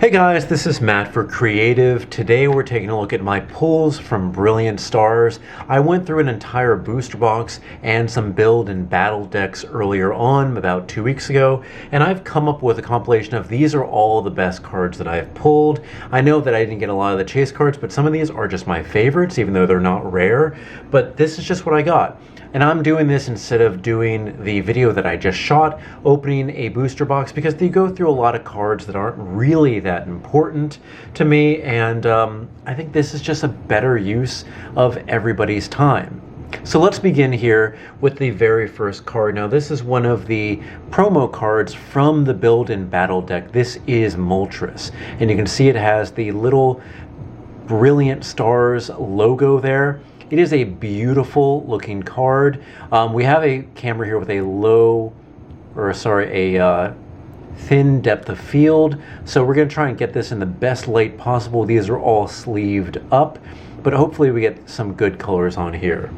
Hey guys, this is Matt for Creative. Today we're taking a look at my pulls from Brilliant Stars. I went through an entire booster box and some build and battle decks earlier on, about 2 weeks ago, and I've come up with a compilation of these are all the best cards that I have pulled. I know that I didn't get a lot of the chase cards, but some of these are just my favorites, even though they're not rare, but this is just what I got. And I'm doing this instead of doing the video that I just shot, opening a booster box, because they go through a lot of cards that aren't really that important to me, and I think this is just a better use of everybody's time. So let's begin here with the very first card. Now this is one of the promo cards from the Build and Battle deck. This is Moltres, and you can see it has the little Brilliant Stars logo there. It is a beautiful looking card. We have a camera here with a thin depth of field. So we're going to try and get this in the best light possible. These are all sleeved up, but hopefully we get some good colors on here.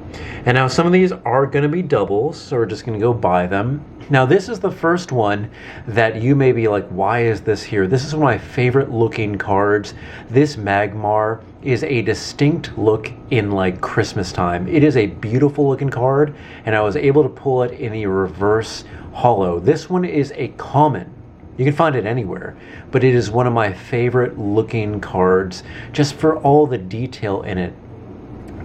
And now some of these are going to be doubles, so we're just going to go buy them. Now this is the first one that you may be like, why is this here? This is one of my favorite looking cards. This Magmar is a distinct look in like Christmas time. It is a beautiful looking card, and I was able to pull it in a reverse holo. This one is a common. You can find it anywhere, but it is one of my favorite looking cards just for all the detail in it.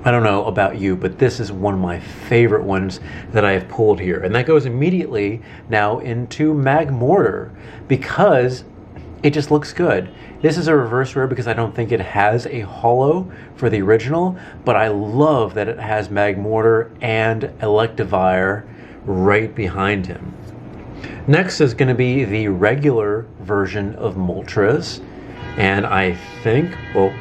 I don't know about you, but this is one of my favorite ones that I have pulled here. And that goes immediately now into Magmar because it just looks good. This is a reverse rare because I don't think it has a holo for the original, but I love that it has Magmar and Electivire right behind him. Next is going to be the regular version of Moltres, and I think, well,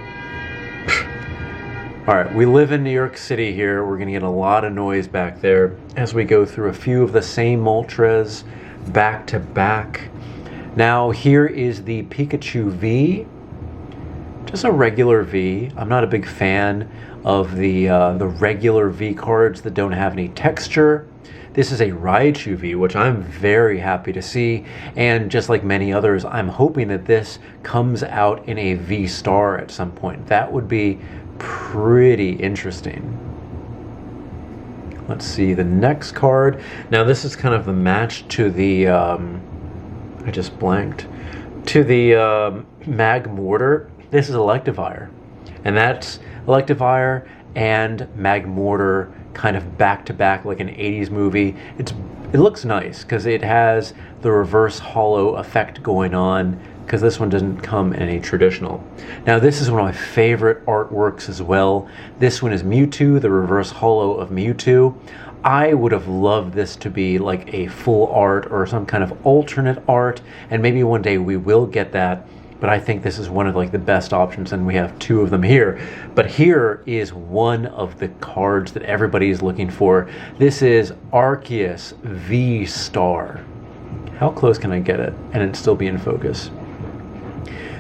all right, we live in New York City here. We're going to get a lot of noise back there as we go through a few of the same Moltres back to back. Now here is the Pikachu V, just a regular V. I'm not a big fan of the regular V cards that don't have any texture. This is a Raichu V, which I'm very happy to see, and just like many others, I'm hoping that this comes out in a V Star at some point. That would be pretty interesting. Let's see the next card. Now this is kind of the match to the I just blanked, to the Magmar. This is Electivire, and that's Electivire and Magmar kind of back to back like an 80s movie. It looks nice because it has the reverse holo effect going on, because this one doesn't come in a traditional. Now this is one of my favorite artworks as well. This one is Mewtwo, the reverse holo of Mewtwo. I would have loved this to be like a full art or some kind of alternate art, and maybe one day we will get that, but I think this is one of like the best options, and we have two of them here. But here is one of the cards that everybody is looking for. This is Arceus V Star. How close can I get it and it still be in focus?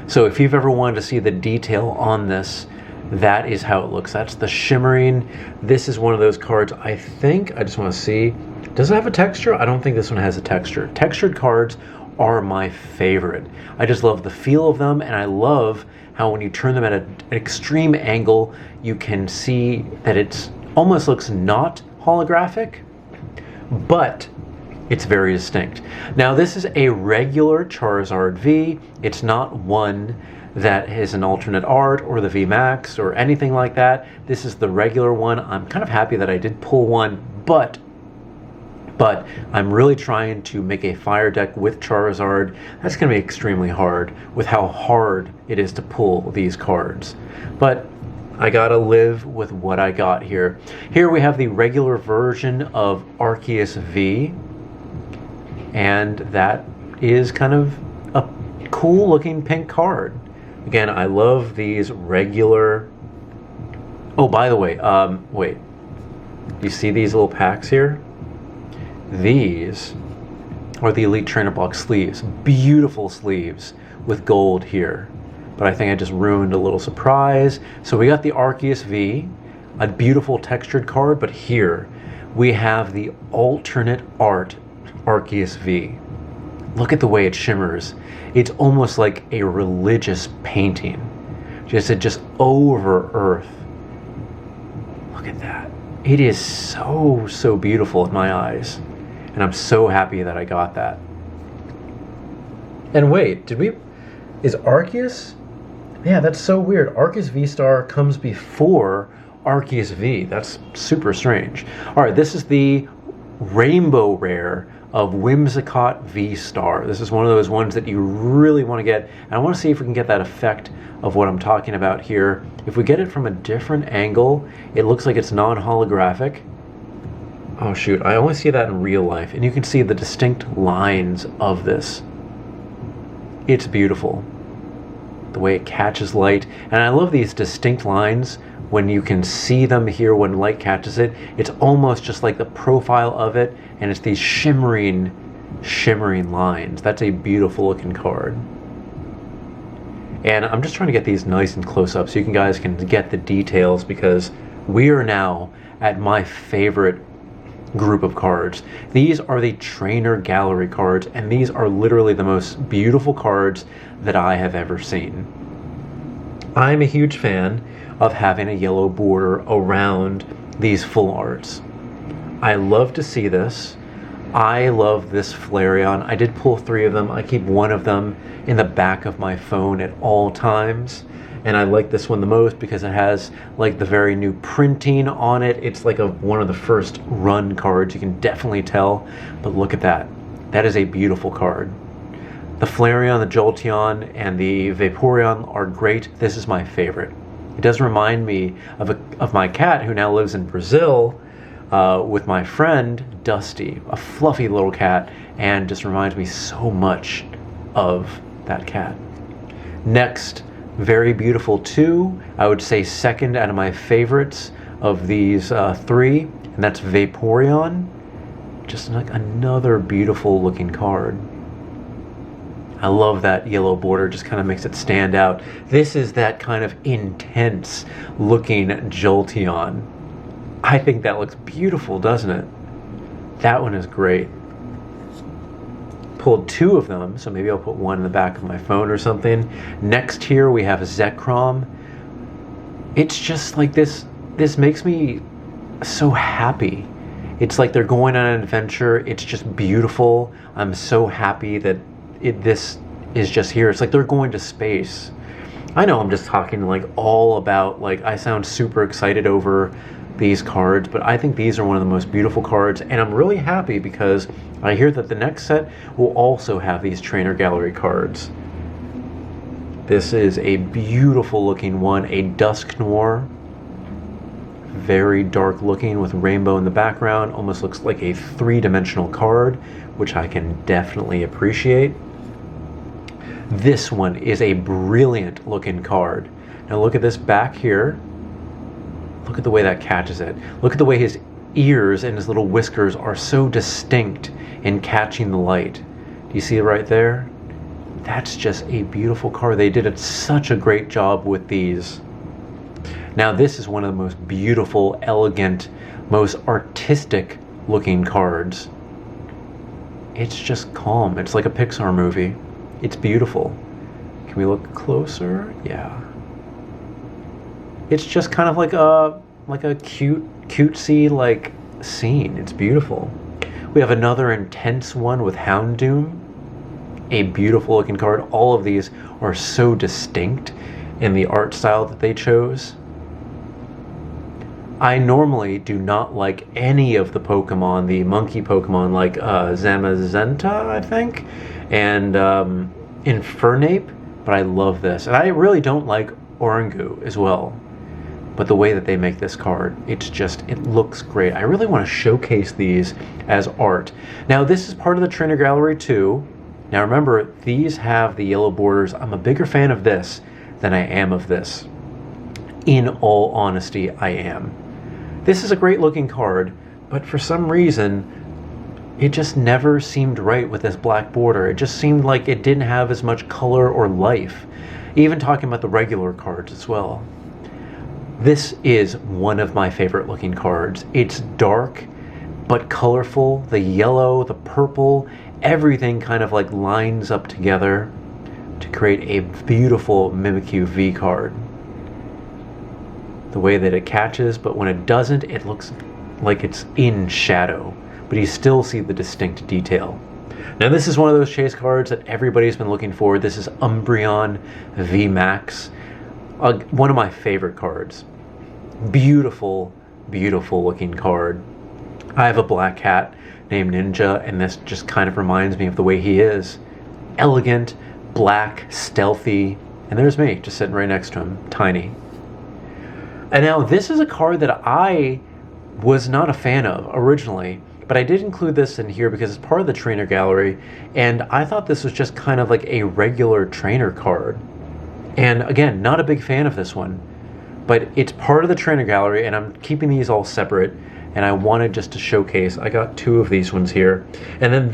So if you've ever wanted to see the detail on this, that is how it looks. That's the shimmering. This is one of those cards, I think, I just want to see, does it have a texture? I don't think this one has a texture. Textured cards are my favorite. I just love the feel of them, and I love how when you turn them at an extreme angle, you can see that it almost looks not holographic, but it's very distinct. Now this is a regular Charizard V. It's not one that is an alternate art or the V Max or anything like that. This is the regular one. I'm kind of happy that I did pull one, but I'm really trying to make a fire deck with Charizard. That's going to be extremely hard with how hard it is to pull these cards. But I gotta live with what I got here. Here we have the regular version of Arceus V, and that is kind of a cool looking pink card. Again, I love these regular... Oh, by the way, wait. You see these little packs here? These are the Elite Trainer Box sleeves. Beautiful sleeves with gold here. But I think I just ruined a little surprise. So we got the Arceus V, a beautiful textured card, but here we have the alternate art Arceus V. Look at the way it shimmers. It's almost like a religious painting. Just over earth. Look at that. It is so, so beautiful in my eyes. And I'm so happy that I got that. And wait, is Arceus? Yeah, that's so weird. Arceus V Star comes before Arceus V. That's super strange. Alright, this is the rainbow rare of Whimsicott V Star. This is one of those ones that you really want to get. And I want to see if we can get that effect of what I'm talking about here. If we get it from a different angle, it looks like it's non-holographic. Oh shoot, I only see that in real life. And you can see the distinct lines of this. It's beautiful. The way it catches light. And I love these distinct lines when you can see them here when light catches it. It's almost just like the profile of it, and it's these shimmering lines. That's a beautiful looking card. And I'm just trying to get these nice and close up so you guys can get the details, because we are now at my favorite group of cards. These are the trainer gallery cards, and these are literally the most beautiful cards that I have ever seen. I'm a huge fan of having a yellow border around these full arts. I love to see this. I love this Flareon. I did pull 3 of them. I keep one of them in the back of my phone at all times. And I like this one the most because it has like the very new printing on it. It's like one of the first run cards, you can definitely tell. But look at that. That is a beautiful card. The Flareon, the Jolteon, and the Vaporeon are great. This is my favorite. It does remind me of my cat who now lives in Brazil with my friend Dusty, a fluffy little cat, and just reminds me so much of that cat. Next, very beautiful too. I would say second out of my favorites of these 3, and that's Vaporeon. Just like another beautiful looking card. I love that yellow border, just kind of makes it stand out. This is that kind of intense looking Jolteon. I think that looks beautiful, doesn't it? That one is great. Pulled 2 of them, so maybe I'll put one in the back of my phone or something. Next here we have Zekrom. It's just like this makes me so happy. It's like they're going on an adventure. It's just beautiful. I'm so happy that this is just here. It's like they're going to space. I know I'm just talking like all about, like, I sound super excited over these cards, but I think these are one of the most beautiful cards, and I'm really happy because I hear that the next set will also have these trainer gallery cards. This is a beautiful looking one, a Dusk Noir. Very dark looking with rainbow in the background. Almost looks like a 3-dimensional card, which I can definitely appreciate. This one is a brilliant looking card. Now look at this back here. Look at the way that catches it. Look at the way his ears and his little whiskers are so distinct in catching the light. Do you see it right there? That's just a beautiful card. They did such a great job with these. Now this is one of the most beautiful, elegant, most artistic looking cards. It's just calm. It's like a Pixar movie. It's beautiful. Can we look closer? Yeah. It's just kind of like a cutesy like scene. It's beautiful. We have another intense one with Hound Doom. A beautiful looking card. All of these are so distinct in the art style that they chose. I normally do not like any of the Pokemon, the monkey Pokemon like Zamazenta, I think, and Infernape, but I love this. And I really don't like Orangu as well. But the way that they make this card, it looks great. I really want to showcase these as art. Now this is part of the Trainer Gallery too. Now remember, these have the yellow borders. I'm a bigger fan of this than I am of this. In all honesty, I am. This is a great looking card, but for some reason, it just never seemed right with this black border. It just seemed like it didn't have as much color or life. Even talking about the regular cards as well. This is one of my favorite looking cards. It's dark, but colorful. The yellow, the purple, everything kind of like lines up together to create a beautiful Mimikyu V card. The way that it catches, but when it doesn't, it looks like it's in shadow, but you still see the distinct detail. Now this is one of those chase cards that everybody's been looking for. This is Umbreon V Max, one of my favorite cards. Beautiful, beautiful looking card. I have a black cat named Ninja, and this just kind of reminds me of the way he is. Elegant, black, stealthy, and there's me just sitting right next to him, tiny. And now this is a card that I was not a fan of originally, but I did include this in here because it's part of the trainer gallery, and I thought this was just kind of like a regular trainer card. And again, not a big fan of this one, but it's part of the trainer gallery, and I'm keeping these all separate, and I wanted just to showcase. I got 2 of these ones here. And then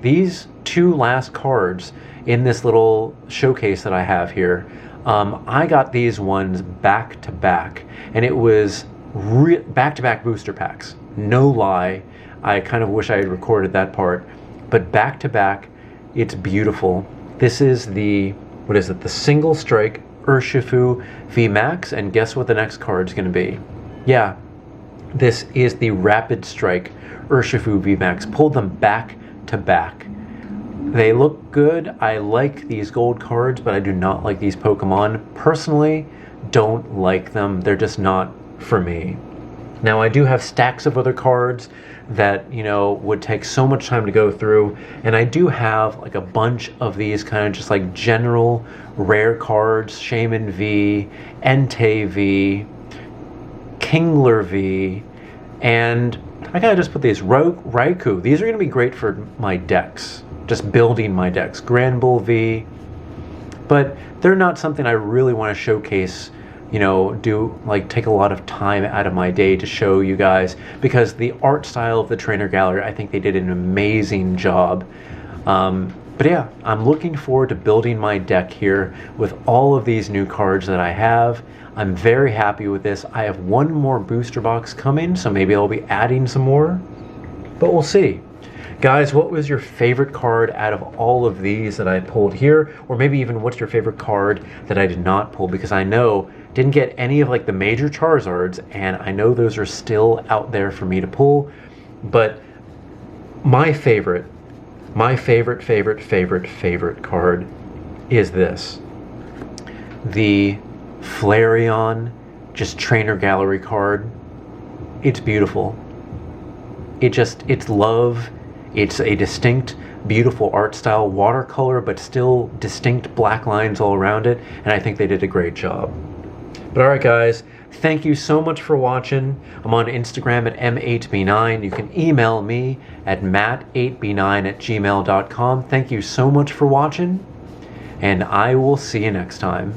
these 2 last cards in this little showcase that I have here, I got these ones back to back, and it was back-to-back booster packs. No lie, I kind of wish I had recorded that part, but back-to-back, it's beautiful. This is the, what is it, the single strike Urshifu V Max, and guess what the next card is going to be? Yeah, this is the Rapid Strike Urshifu V Max. Pulled them back to back. They look good. I like these gold cards, but I do not like these Pokemon. Personally, don't like them. They're just not for me. Now I do have stacks of other cards that, you know, would take so much time to go through, and I do have like a bunch of these kind of just like general rare cards: Shaman V, Entei V, Kingler V, and I gotta just put these Raichu. These are gonna be great for my decks, just building my decks. Granbull V, but they're not something I really want to showcase, you know, take a lot of time out of my day to show you guys, because the art style of the trainer gallery, I think they did an amazing job. But yeah, I'm looking forward to building my deck here with all of these new cards that I have. I'm very happy with this. I have 1 more booster box coming, so maybe I'll be adding some more, but we'll see. Guys, what was your favorite card out of all of these that I pulled here? Or maybe even what's your favorite card that I did not pull? Because I know didn't get any of like the major Charizards, and I know those are still out there for me to pull. But my favorite card is this. The Flareon, just trainer gallery card. It's beautiful. It's love. It's a distinct, beautiful art style, watercolor, but still distinct black lines all around it, and I think they did a great job. But alright guys, thank you so much for watching. I'm on Instagram at M8B9. You can email me at matt8b9@gmail.com. Thank you so much for watching, and I will see you next time.